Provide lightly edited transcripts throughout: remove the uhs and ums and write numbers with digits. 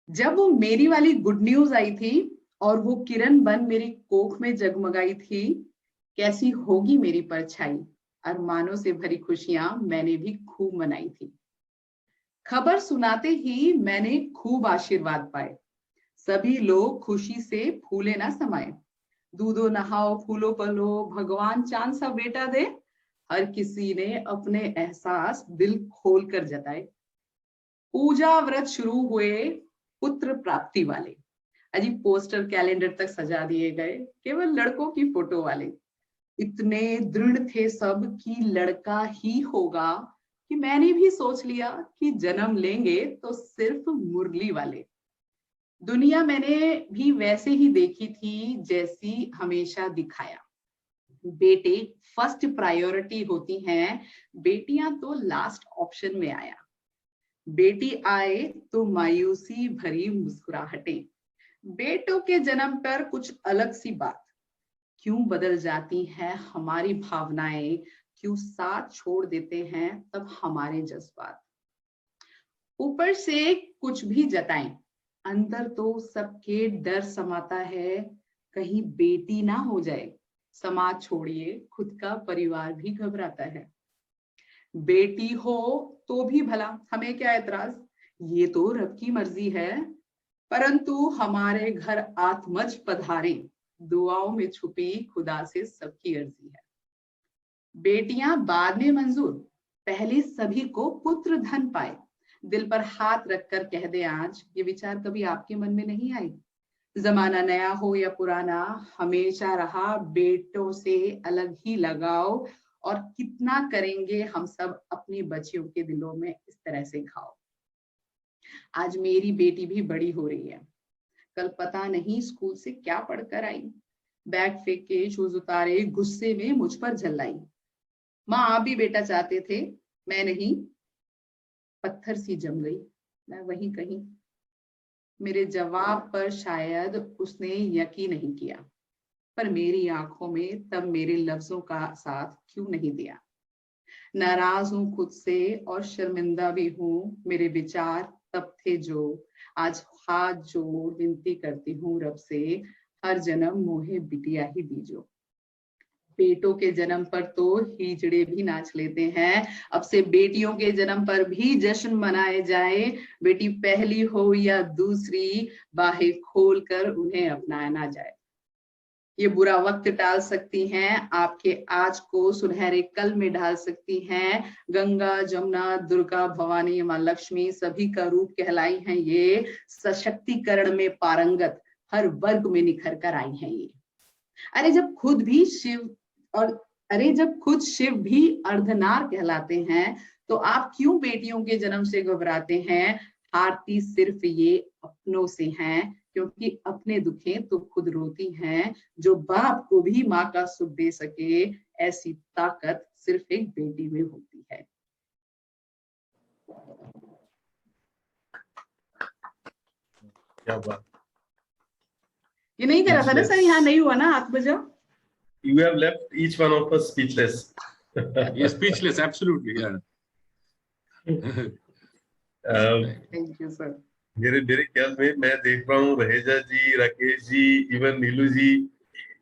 जब वो मेरी वाली गुड न्यूज आई थी और वो किरण बन मेरी कोख में जगमगाई थी, कैसी होगी मेरी परछाई, अरमानों से भरी खुशियां मैंने भी खूब मनाई थी। खबर सुनाते ही मैंने खूब आशीर्वाद पाए, सभी लोग खुशी से फूले ना समाये। दूधो नहाओ फूलो पलो, भगवान चांद सा बेटा दे, हर किसी ने अपने एहसास दिल खोल कर जताए। पूजा व्रत शुरू हुए पुत्र प्राप्ति वाले, अजी पोस्टर कैलेंडर तक सजा दिए गए, केवल लड़कों की फोटो वाले। इतने दृढ़ थे सब कि लड़का ही होगा कि मैंने भी सोच लिया कि जन्म लेंगे तो सिर्फ मुरली वाले। दुनिया मैंने भी वैसे ही देखी थी जैसी हमेशा दिखाया। बेटे फर्स्ट प्रायोरिटी होती हैं, बेटियां तो लास्ट ऑप्शन में आया। बेटी आए तो मायूसी भरी मुस्कुराहटें, बेटों के जन्म पर कुछ अलग सी बात। क्यों बदल जाती हैं हमारी भावनाएं, क्यों साथ छोड़ देते हैं तब हमारे जज्बात। ऊपर से कुछ भी जताएं, अंदर तो सबके डर समाता है, कहीं बेटी ना हो जाए। समाज छोड़िए खुद का परिवार भी घबराता है। बेटी हो तो भी भला, हमें क्या एतराज, ये तो रब की मर्जी है। परंतु हमारे घर आत्मज पधारे, दुआओं में छुपी खुदा से सबकी अर्जी है। बेटियां बाद में मंजूर, पहले सभी को पुत्र धन पाए। दिल पर हाथ रखकर कह दे आज, ये विचार कभी आपके मन में नहीं आए। जमाना नया हो या पुराना, हमेशा रहा बेटों से अलग ही लगाव। और कितना करेंगे हम सब अपनी बच्चियों के दिलों में इस तरह से घाव। आज मेरी बेटी भी बड़ी हो रही है, कल पता नहीं स्कूल से क्या पढ़कर आई। बैग फेंक के शूज उतारे, गुस्से में मुझ पर झल्लाई। माँ आप भी बेटा चाहते थे, मैं नहीं। पत्थर सी जम गई मैं वहीं कहीं। मेरे जवाब पर शायद उसने यकीन नहीं किया, पर मेरी आंखों में तब मेरे लफ्जों का साथ क्यों नहीं दिया। नाराज हूं खुद से और शर्मिंदा भी हूँ, मेरे विचार तब थे जो आज हाथ जोड़ विनती करती हूँ रब से, हर जन्म मोहे बिटिया ही दीजो। बेटों के जन्म पर तो हिजड़े भी नाच लेते हैं, अब से बेटियों के जन्म पर भी जश्न मनाए जाए। बेटी पहली हो या दूसरी, बाहें खोल कर उन्हें अपनाया ना जाए। ये बुरा वक्त टाल सकती हैं, आपके आज को सुनहरे कल में ढाल सकती हैं। गंगा जमुना दुर्गा भवानी माँ लक्ष्मी सभी का रूप कहलाई हैं ये, सशक्तिकरण में पारंगत हर वर्ग में निखर कर आई हैं ये। अरे जब खुद भी शिव जब खुद शिव भी अर्धनार कहलाते हैं, तो आप क्यों बेटियों के जन्म से घबराते हैं। हारती सिर्फ ये अपनों से हैं, क्योंकि अपने दुखे तो खुद रोती हैं। जो बाप को भी माँ का सुख दे सके, ऐसी ताकत सिर्फ एक बेटी में होती है। क्या बात। ये नहीं करा था ना सर, यहाँ नहीं हुआ ना हाथ बजाओ। You have left each one of us speechless. Yes, speechless, absolutely, yeah. Thank you sir. मेरे ख्याल में मैं देख रहा हूँ Raheja ji, Rakesh ji, even Neelu ji,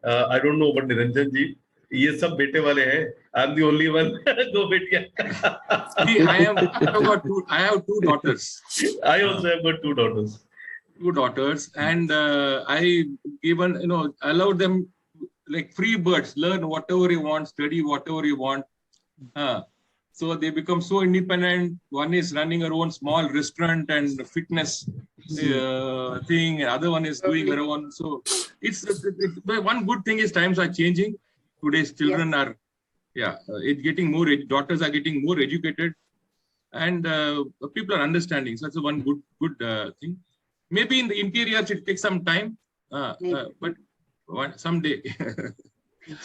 I don't know but Niranjan ji, ये सब बेटे वाले हैं। I am the only one दो बेटियां। I have two daughters. I also have got two daughters. Two daughters, and I even allowed them like free birds, learn whatever you want, study whatever you want. So they become so independent. One is running her own small restaurant and fitness thing. Other one is doing her own. So it's one good thing is times are changing. Today's children are, it's getting more. Daughters are getting more educated, and people are understanding. So that's one good thing. Maybe in the interiors it takes some time, but someday.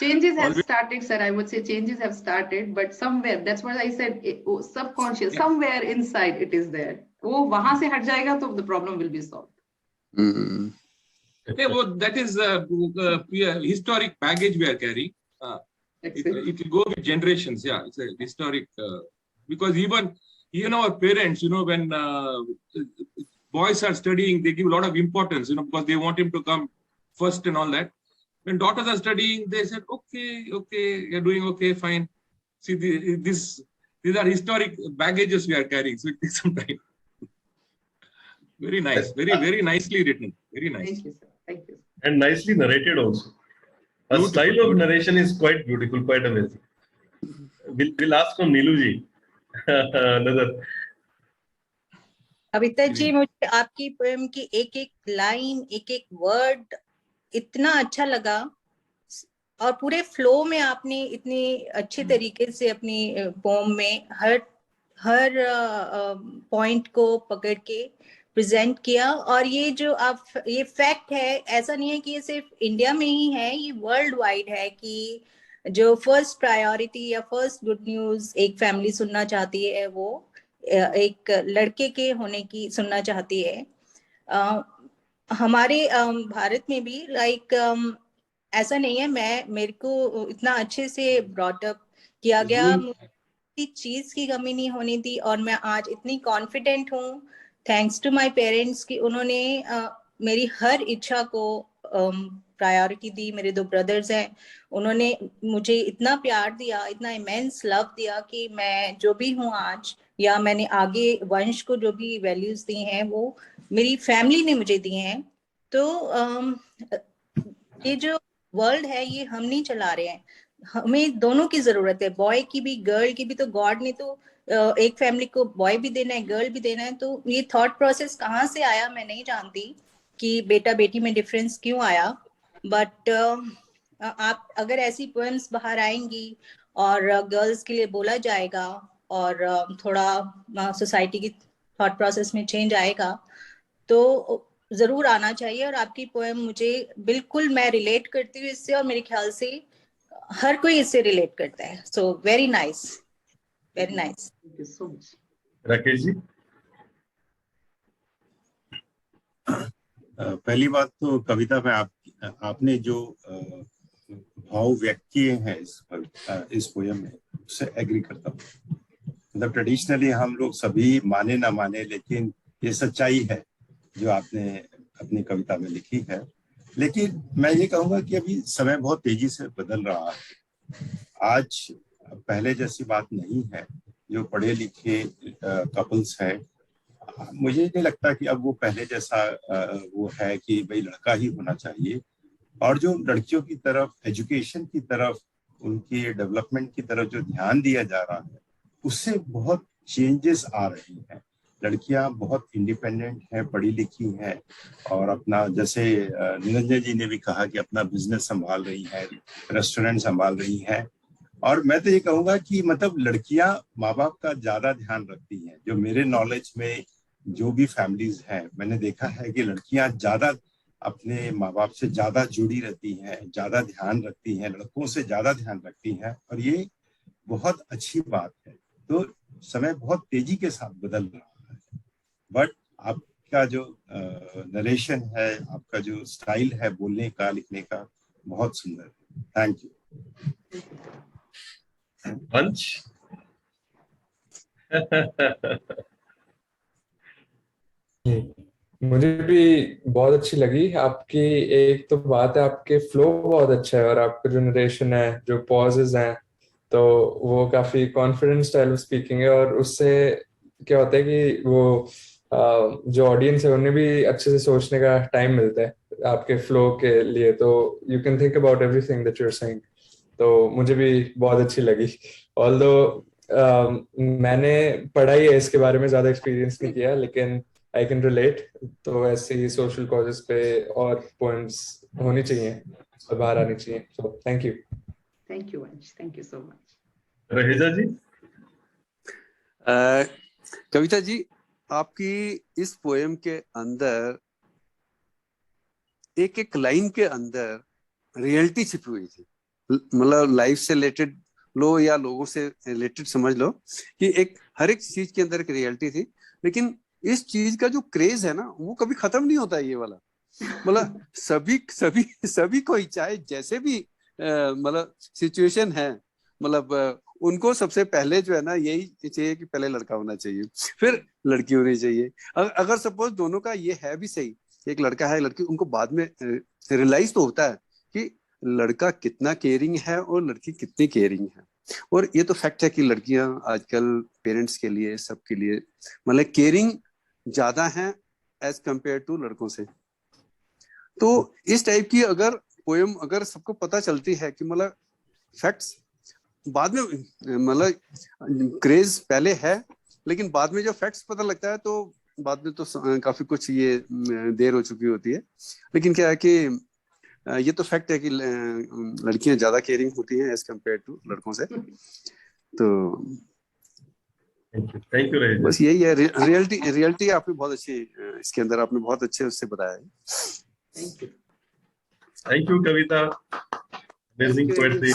Changes have started, sir. I would say changes have started, but somewhere, that's what I said, subconscious, somewhere inside it is there. वो वहां से हट जाएगा तो the problem will be solved. That is historic baggage we are carrying. It will go with generations. Yeah, it's a historic because even our parents, when boys are studying, they give a lot of importance, because they want him to come first and all that. When daughters are studying, they said, okay, you're doing okay, fine. See, these are historic baggages we are carrying, so it takes some time. Very nice, very nicely written, very nice. Thank you, sir. Thank you. And nicely narrated also. A Beautiful, style of beautiful. narration is quite beautiful, quite amazing. We'll ask from Neelu ji. Another. Kavita ji, मुझे आपकी poem की एक एक line, एक एक word इतना अच्छा लगा, और पूरे फ्लो में आपने इतनी अच्छे तरीके से अपनी पोएम में हर पॉइंट को पकड़ के प्रेजेंट किया। और ये जो आप, ये फैक्ट है, ऐसा नहीं है कि ये सिर्फ इंडिया में ही है, ये वर्ल्ड वाइड है कि जो फर्स्ट प्रायोरिटी या फर्स्ट गुड न्यूज एक फैमिली सुनना चाहती है, वो एक लड़के के होने की सुनना चाहती है। हमारे भारत में भी ऐसा नहीं है, मेरे को इतना अच्छे से ब्रॉट अप किया गया, मुझे चीज की कमी नहीं होनी थी, और मैं आज इतनी कॉन्फिडेंट हूँ थैंक्स टू माय पेरेंट्स कि उन्होंने मेरी हर इच्छा को प्रायोरिटी दी। मेरे 2 ब्रदर्स हैं, उन्होंने मुझे इतना प्यार दिया, इतना इमेंस लव दिया कि मैं जो भी हूँ आज, या मैंने आगे वंश को जो भी वैल्यूज दी हैं वो मेरी फैमिली ने मुझे दी हैं। तो ये जो वर्ल्ड है ये हम नहीं चला रहे हैं, हमें दोनों की जरूरत है, बॉय की भी गर्ल की भी। तो गॉड ने तो एक फैमिली को बॉय भी देना है, गर्ल भी देना है। तो ये थॉट प्रोसेस कहाँ से आया मैं नहीं जानती कि बेटा बेटी में डिफरेंस क्यों आया, बट आप अगर ऐसी पोएम्स बाहर आएंगी और गर्ल्स के लिए बोला जाएगा और थोड़ा सोसाइटी की थॉट प्रोसेस में चेंज आएगा, तो जरूर आना चाहिए। और आपकी पोएम मुझे बिल्कुल, मैं रिलेट करती हूँ इससे, और मेरे ख्याल से हर कोई इससे रिलेट करता है। So very nice, very nice. Thank you so much. Rakesh ji. पहली बात तो कविता में आपने जो भाव व्यक्त किए हैं इस पोयम में, उससे एग्री करता हूँ। मतलब ट्रेडिशनली हम लोग सभी माने ना माने, लेकिन ये सच्चाई है जो आपने अपनी कविता में लिखी है। लेकिन मैं ये कहूँगा कि अभी समय बहुत तेजी से बदल रहा है। आज पहले जैसी बात नहीं है। जो पढ़े लिखे कपल्स हैं, मुझे नहीं लगता कि अब वो पहले जैसा वो है कि भाई लड़का ही होना चाहिए। और जो लड़कियों की तरफ, एजुकेशन की तरफ, उनकी डेवलपमेंट की तरफ जो ध्यान दिया जा रहा है, उससे बहुत चेंजेस आ रही हैं। लड़कियां बहुत इंडिपेंडेंट हैं, पढ़ी लिखी हैं, और अपना, जैसे निरंजन जी ने भी कहा कि अपना बिजनेस संभाल रही हैं, रेस्टोरेंट संभाल रही हैं। और मैं तो ये कहूँगा कि मतलब लड़कियां माँ बाप का ज्यादा ध्यान रखती हैं। जो मेरे नॉलेज में जो भी फैमिलीज हैं, मैंने देखा है कि लड़कियां ज्यादा अपने माँ बाप से ज्यादा जुड़ी रहती हैं, ज्यादा ध्यान रखती हैं, लड़कों से ज्यादा ध्यान रखती हैं, और ये बहुत अच्छी बात है। तो समय बहुत तेजी के साथ बदल रहा है, बट आपका जो नरेशन है, आपका जो स्टाइल है बोलने का, लिखने का, बहुत सुंदर है। Thank you. पंच। मुझे भी बहुत अच्छी लगी आपकी। एक तो बात है, आपके फ्लो बहुत अच्छा है, और आपका जो नरेशन है, जो पॉजेज हैं, तो वो काफी कॉन्फिडेंट स्टाइल ऑफ स्पीकिंग है। और उससे क्या होता है कि वो जो ऑडियंस है उन्हें भी अच्छे से सोचने का टाइम मिलता है आपके फ्लो के लिए। तो you can think about everything that you are saying. तो मुझे भी बहुत अच्छी लगी। ऑल्दो मैंने पढ़ाई है इसके बारे में, ज्यादा एक्सपीरियंस नहीं किया, लेकिन आई कैन रिलेट। तो ऐसी सोशल कॉजेस पे और पोएम्स होनी चाहिए और बाहर आनी चाहिए। So thank you. Thank you, Vansh. Thank you so much. Raheja ji. Kavita ji, आपकी इस पोएम के अंदर एक एक लाइन के अंदर रियलिटी छिपी हुई थी। मतलब लाइफ से रिलेटेड लो या लोगों से रिलेटेड समझ लो कि एक हर एक चीज के अंदर एक रियलिटी थी। लेकिन इस चीज का जो क्रेज है ना, वो कभी खत्म नहीं होता ये वाला। मतलब सभी सभी सभी को, चाहे जैसे भी मतलब सिचुएशन है, मतलब उनको सबसे पहले जो है ना यही चाहिए कि पहले लड़का होना चाहिए, फिर लड़की होनी चाहिए। अगर सपोज दोनों का ये है भी सही, एक लड़का है लड़की, उनको बाद में रियलाइज तो होता है कि लड़का कितना केयरिंग है और लड़की कितनी केयरिंग है। और ये तो फैक्ट है कि लड़कियां आजकल पेरेंट्स के लिए, सबके लिए मतलब केयरिंग ज्यादा है एज कंपेयर टू लड़कों से। तो इस टाइप की अगर पोएम अगर सबको पता चलती है कि मतलब फैक्ट्स बाद में, मतलब क्रेज पहले है लेकिन बाद में जो फैक्ट्स पता लगता है तो बाद में तो काफी कुछ ये देर हो चुकी होती है। लेकिन क्या है कि ये तो फैक्ट है कि लड़कियां ज्यादा केयरिंग होती हैं एज कंपेयर टू लड़कों से। तो थैंक यू रहीजा। बस यही है, रियलिटी आपने बहुत अच्छी इसके अंदर आपने बहुत अच्छे उससे बताया है। Thank you Kavita, amazing poetry.